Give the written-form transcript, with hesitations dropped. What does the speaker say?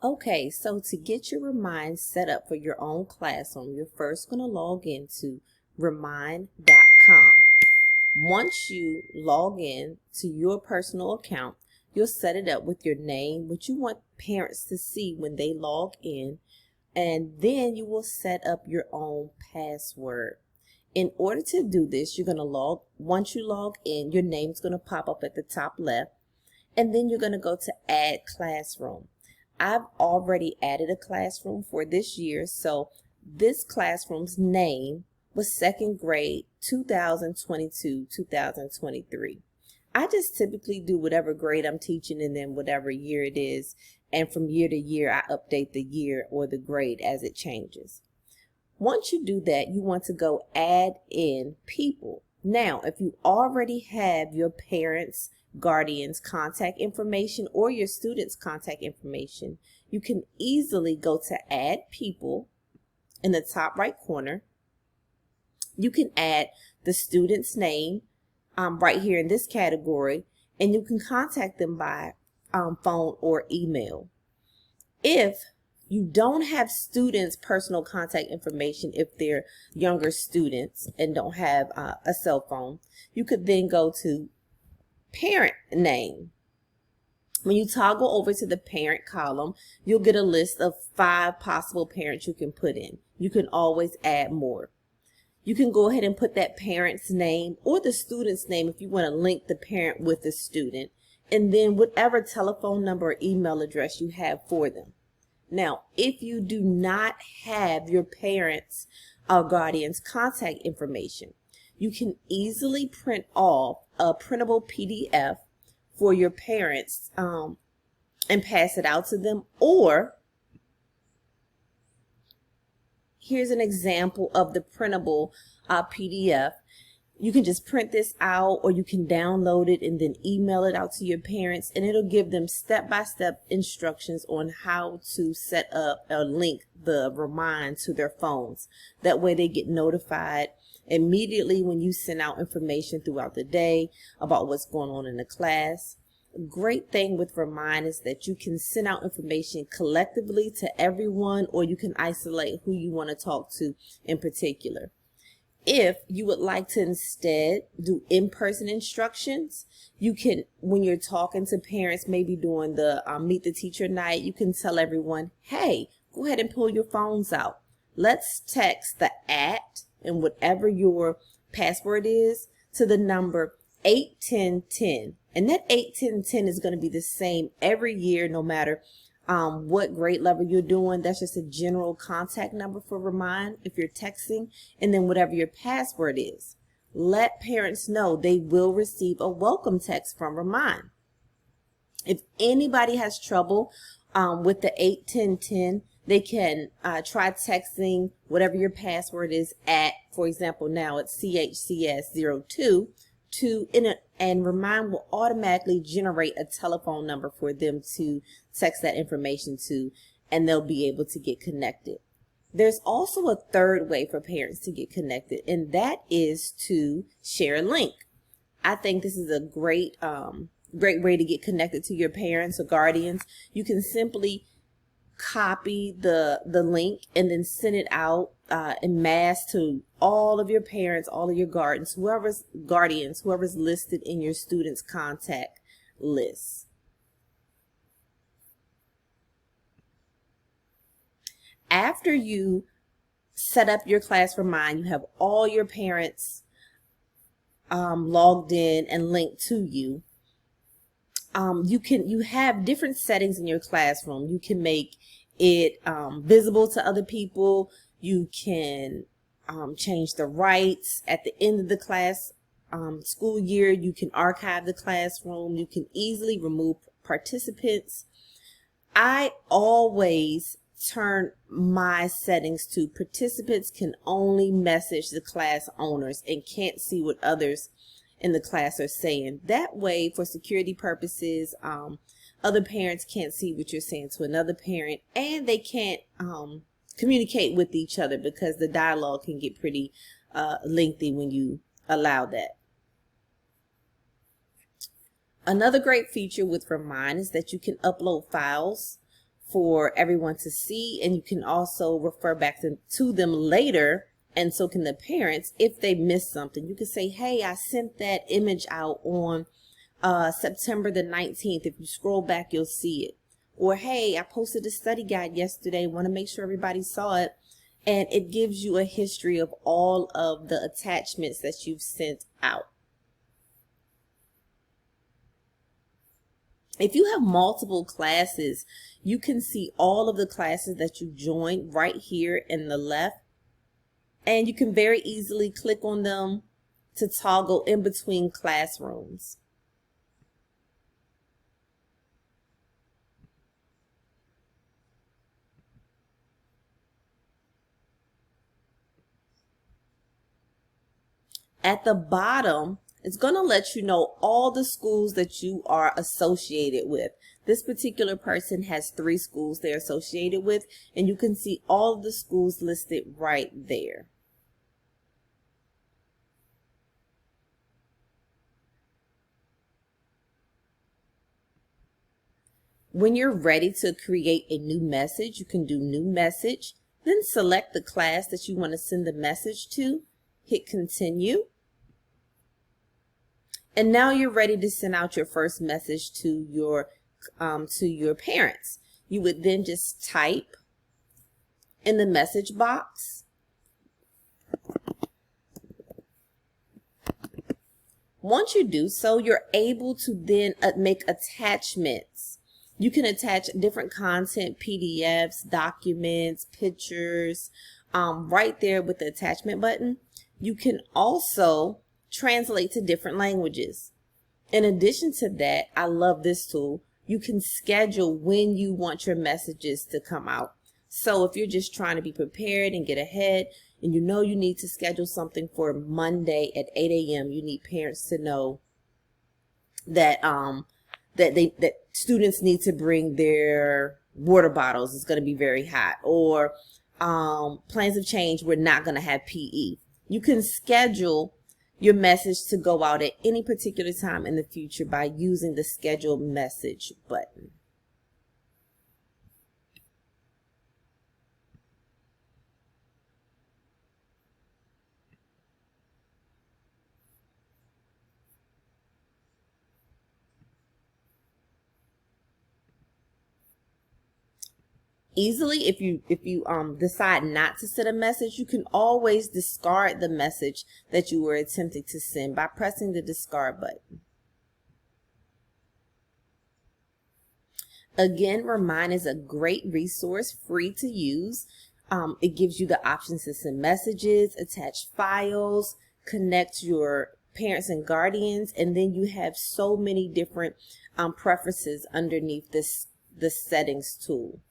Okay, so to get your Remind set up for your own classroom, you're first going to log into remind.com. Once you log in to your personal account, you'll set it up with your name, what you want parents to see when they log in, and then you will set up your own password. In order to do this, you're going to once you log in, your name's going to pop up at the top left, and then you're going to go to Add Classroom. I've already added a classroom for this year, so this classroom's name was second grade 2022-2023. I just typically do whatever grade I'm teaching and then whatever year it is, and from year to year I update the year or the grade as it changes. Once you do that, you want to go add in people. Now, if you already have your parents' guardians' contact information or your students' contact information, you can easily go to add people in the top right corner. You can add the student's name right here in this category, and you can contact them by phone or email. If you don't have students' personal contact information, if they're younger students and don't have a cell phone, you could then go to parent name. When you toggle over to the parent column, you'll get a list of 5 possible parents you can put in. You can always add more. You can go ahead and put that parent's name or the student's name if you want to link the parent with the student, and then whatever telephone number or email address you have for them. Now, if you do not have your parents' or guardian's contact information, you can easily print off a printable PDF for your parents and pass it out to them. Or here's an example of the printable PDF. You can just print this out, or you can download it and then email it out to your parents, and it'll give them step-by-step instructions on how to set up or link the Remind to their phones. That way they get notified immediately when you send out information throughout the day about what's going on in the class. A great thing with Remind is that you can send out information collectively to everyone, or you can isolate who you want to talk to in particular. If you would like to instead do in-person instructions, you can, when you're talking to parents, maybe during the Meet the Teacher night, you can tell everyone, hey, go ahead and pull your phones out. Let's text the @ and whatever your password is to the number 81010. And that 81010 is going to be the same every year, no matter what grade level you're doing. That's just a general contact number for Remind if you're texting, and then whatever your password is. Let parents know they will receive a welcome text from Remind. If anybody has trouble with the 81010, they can try texting whatever your password is at, for example, now it's CHCS02 and Remind will automatically generate a telephone number for them to text that information to, and they'll be able to get connected. There's also a third way for parents to get connected, and that is to share a link. I think this is a great way to get connected to your parents or guardians. You can simply copy the link and then send it out en masse to all of your parents, all of your guardians, whoever's listed in your students' contact list. After you set up your class Remind, you have all your parents logged in and linked to you. You have different settings in your classroom. You can make it visible to other people. You can change the rights at the end of the class school year. You can archive the classroom. You can easily remove participants. I always turn my settings to participants can only message the class owners and can't see what others in the class are saying. That way, for security purposes, other parents can't see what you're saying to another parent, and they can't communicate with each other because the dialogue can get pretty lengthy when you allow that. Another great feature with Remind is that you can upload files for everyone to see, and you can also refer back to them later, and so can the parents if they miss something. You can say, hey, I sent that image out on September the 19th. If you scroll back, you'll see it. Or, hey, I posted a study guide yesterday. Want to make sure everybody saw it. And it gives you a history of all of the attachments that you've sent out. If you have multiple classes, you can see all of the classes that you joined right here in the left. And you can very easily click on them to toggle in between classrooms. At the bottom, it's going to let you know all the schools that you are associated with. This particular person has 3 schools they're associated with, and you can see all of the schools listed right there. When you're ready to create a new message, you can do new message, then select the class that you want to send the message to, hit continue. And now you're ready to send out your first message to your parents. You would then just type in the message box. Once you do so, you're able to then make attachments. You can attach different content, PDFs, documents, pictures, right there with the attachment button. You can also translate to different languages. In addition to that, I love this tool. You can schedule when you want your messages to come out. So if you're just trying to be prepared and get ahead, and you know you need to schedule something for Monday at 8 a.m., you need parents to know that that students need to bring their water bottles. It's going to be very hot. Or plans have changed. We're not going to have PE. You can schedule your message to go out at any particular time in the future by using the schedule message button. Easily, if you decide not to send a message, you can always discard the message that you were attempting to send by pressing the discard button. Again, Remind is a great resource, free to use. It gives you the options to send messages, attach files, connect your parents and guardians, and then you have so many different preferences underneath the settings tool.